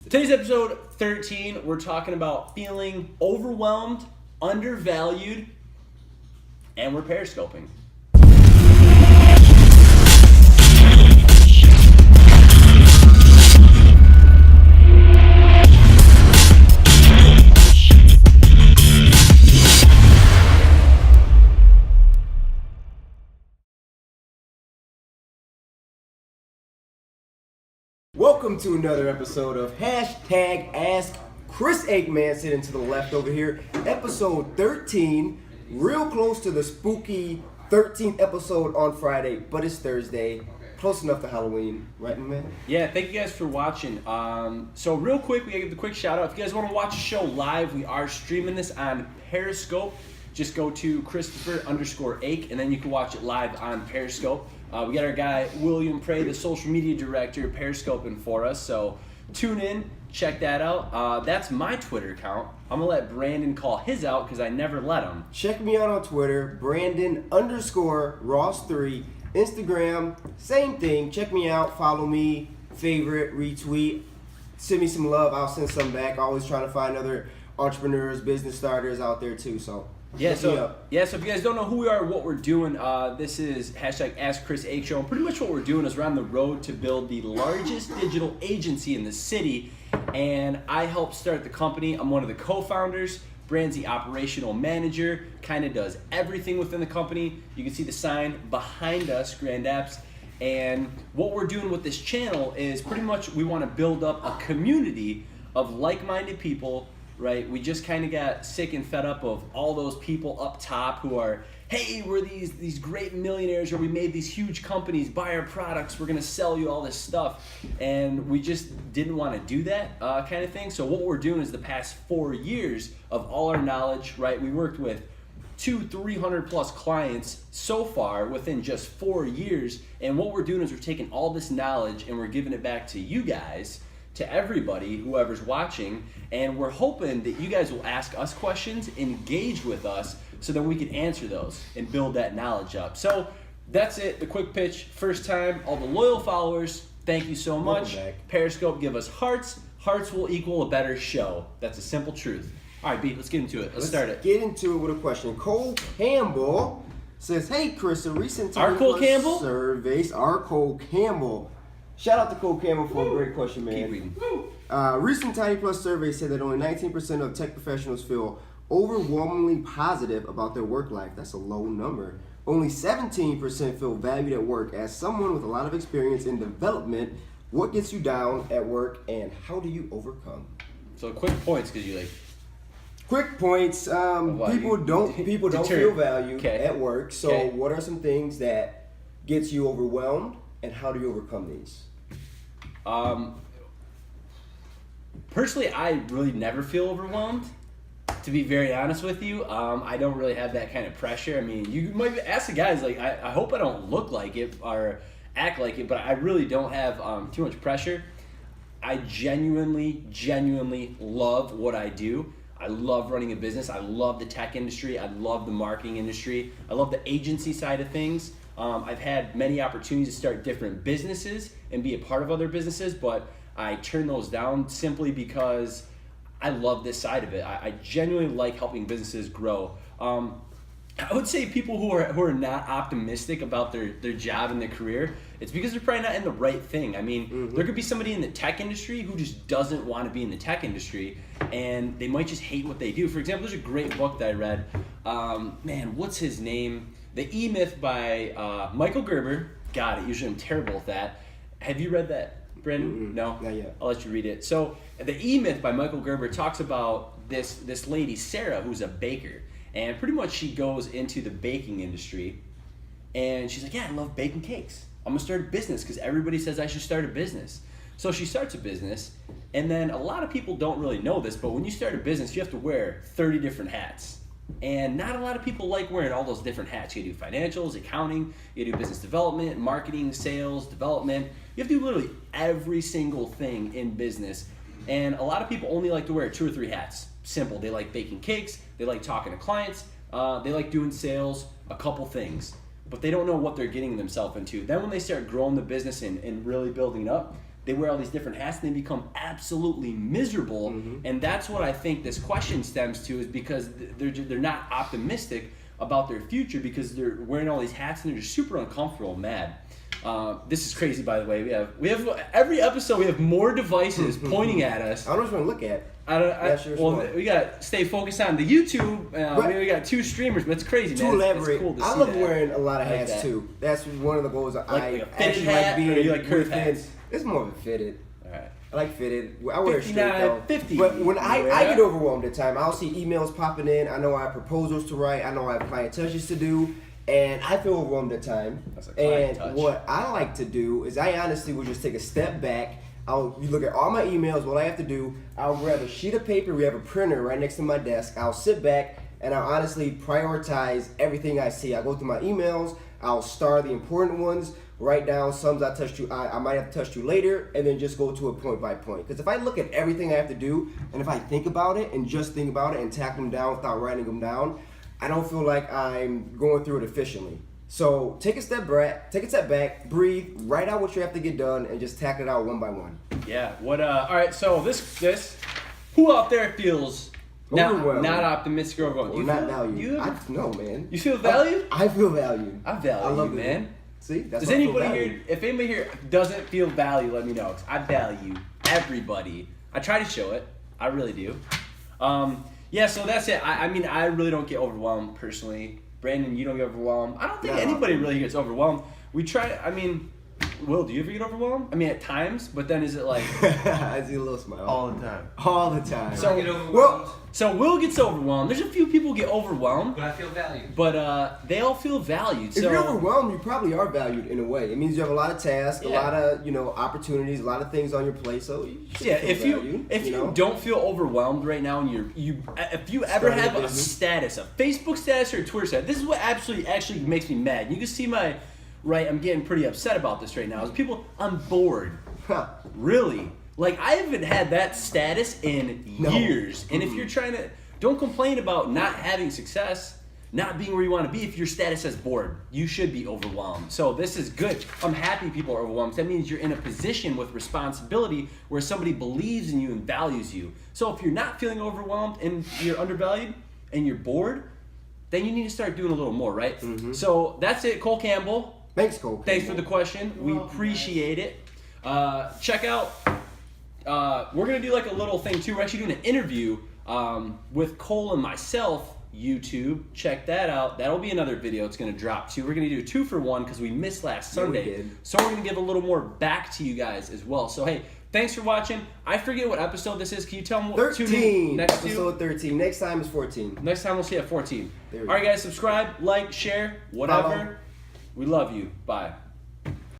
Today's episode 13, we're talking about feeling overwhelmed, undervalued, and we're periscoping. Welcome to another episode of Hashtag Ask Chris Aikman, sitting to the left over here. Episode 13, real close to the spooky 13th episode on Friday, but it's Thursday. Close enough to Halloween, right, my man? Yeah, thank you guys for watching. So real quick, we gotta give the quick shout out. If you guys want to watch the show live, we are streaming this on Periscope. Just go to Christopher_Ake, and then you can watch it live on Periscope. We got our guy, William Prey, the social media director, Periscoping for us. So tune in, check that out. That's my Twitter account. I'm going to let Brandon call his out because I never let him. Check me out on Twitter, Brandon_Ross3. Instagram, same thing. Check me out, follow me, favorite, retweet. Send me some love, I'll send some back. Always trying to find other entrepreneurs, business starters out there too, so... So if you guys don't know who we are, what we're doing, this is hashtag Ask Chris Ake Show. And pretty much what we're doing is we're on the road to build the largest digital agency in the city. And I helped start the company. I'm one of the co-founders. Brand's the operational manager, kind of does everything within the company. You can see the sign behind us, Grand Apps. And what we're doing with this channel is pretty much we want to build up a community of like-minded people. Right, we just kind of got sick and fed up of all those people up top who are, hey, we're these great millionaires, or we made these huge companies, buy our products, we're gonna sell you all this stuff, and we just didn't want to do that kind of thing. So what we're doing is the past 4 years of all our knowledge, right? We worked with 300 plus clients so far within just 4 years, and what we're doing is we're taking all this knowledge and we're giving it back to you guys, to everybody, whoever's watching, and we're hoping that you guys will ask us questions, engage with us, so that we can answer those and build that knowledge up. So that's it, the quick pitch. First time, all the loyal followers, thank you so much. Periscope, give us hearts. Hearts will equal a better show. That's a simple truth. All right, B, let's get into it. Let's start it. Get into it with a question. Cole Campbell says, hey, Chris, a recent Our Cole Campbell? surveys, our Cole Campbell. Shout out to Cole Campbell for a great question, man. Keep reading. Recent Tiny Plus survey said that only 19% of tech professionals feel overwhelmingly positive about their work life. That's a low number. Only 17% feel valued at work. As someone with a lot of experience in development, what gets you down at work and how do you overcome? So quick points, because you like... Quick points. People don't feel valued at work. So what are some things that gets you overwhelmed and how do you overcome these? Personally, I really never feel overwhelmed. To be very honest with you, I don't really have that kind of pressure. I mean, you might ask the guys, like, I hope I don't look like it or act like it, but I really don't have too much pressure. I genuinely love what I do. I love running a business. I love the tech industry. I love the marketing industry. I love the agency side of things. I've had many opportunities to start different businesses and be a part of other businesses, but I turn those down simply because I love this side of it. I genuinely like helping businesses grow. I would say people who are not optimistic about their job and their career, it's because they're probably not in the right thing. I mean, there could be somebody in the tech industry who just doesn't want to be in the tech industry, and they might just hate what they do. For example, there's a great book that I read. What's his name? The E-Myth by Michael Gerber. Got it. Usually I'm terrible with that. Have you read that, Brandon? No? Not yet. I'll let you read it. So the E-Myth by Michael Gerber talks about this lady, Sarah, who's a baker. And pretty much she goes into the baking industry. And she's like, yeah, I love baking cakes. I'm going to start a business because everybody says I should start a business. So she starts a business. And then a lot of people don't really know this, but when you start a business, you have to wear 30 different hats. And not a lot of people like wearing all those different hats. You do financials, accounting, you do business development, marketing, sales, development. You have to do literally every single thing in business. And a lot of people only like to wear 2 or 3 hats. Simple. They like baking cakes, they like talking to clients, they like doing sales, a couple things. But they don't know what they're getting themselves into. Then when they start growing the business and really building up, they wear all these different hats and they become absolutely miserable. And that's what I think this question stems to, is because they're not optimistic about their future because they're wearing all these hats and they're just super uncomfortable and mad. This is crazy, by the way. We have every episode we have more devices pointing at us. I don't know what you want to look at. We gotta stay focused on the YouTube. We got 2 streamers, but it's crazy, man. To elaborate, it's cool to I see love that. wearing a lot of I like hats that. too. That's one of the goals. I a fitted actually hat, like being or you like curved within- hats? It's more of a fitted. All right. I like fitted. I wear it straight 59, though. 50. But when I Yeah. get overwhelmed at times, I'll see emails popping in. I know I have proposals to write. I know I have client touches to do. And I feel overwhelmed at times. That's a client And touch. what I like to do is I honestly will just take a step back. You look at all my emails. What I have to do, I'll grab a sheet of paper. We have a printer right next to my desk. I'll sit back and I'll honestly prioritize everything I see. I go through my emails. I'll star the important ones. Write down some I might have touched you later, and then just go to a point by point. Because if I look at everything I have to do, and if I think about it and just think about it and tack them down without writing them down, I don't feel like I'm going through it efficiently. So take a step back, breathe, write out what you have to get done, and just tack it out one by one. Yeah. All right. So this, who out there feels Overwhelmed. not optimistic or overwhelmed? Or not valued. You No, man. You feel valued? I feel valued. I value love you, it. man. See, that's Does why I feel anybody valued. here? If anybody here doesn't feel value, let me know. 'Cause I value everybody. I try to show it. I really do. Yeah. So that's it. I mean, I really don't get overwhelmed personally. Brandon, you don't get overwhelmed. I don't think No. anybody really gets overwhelmed. We try. I mean, Will, do you ever get overwhelmed? I mean, at times, but then is it like? I see a little smile. All the time. All the time. So- I get overwhelmed, Well, So Will gets overwhelmed. There's a few people get overwhelmed, but I feel valued. but they all feel valued. if So you're overwhelmed, you probably are valued in a way. It means you have a lot of tasks, a Yeah. lot of opportunities, a lot of things on your plate. So you should yeah, feel if you valued, know? don't feel overwhelmed right now, and if you ever Starting a have a business. status, a Facebook status or a Twitter status, this is what actually makes me mad. You can see I'm getting pretty upset about this right now. Is people, I'm bored. Huh. Really? Like, I haven't had that status in No. years. And if you're trying to, don't complain about not having success, not being where you want to be. If your status says bored, you should be overwhelmed. So this is good. I'm happy people are overwhelmed. That means you're in a position with responsibility where somebody believes in you and values you. So if you're not feeling overwhelmed and you're undervalued and you're bored, then you need to start doing a little more, right? So that's it, Cole Campbell. Thanks, Cole. Thanks for the question. We appreciate it. Check out. We're gonna do like a little thing too. We're actually doing an interview with Cole and myself. YouTube, check that out. That'll be another video. It's gonna drop too. We're gonna do a 2-for-1 because we missed last Yeah, we Sunday. did. So we're gonna give a little more back to you guys as well. So hey, thanks for watching. I forget what episode this is. Can you tell them what? tune in 13. next to? Episode 13. Next time is 14. Next time we'll see you at 14. There All we right, go. guys, subscribe, like, share, whatever. Follow. We love you. Bye.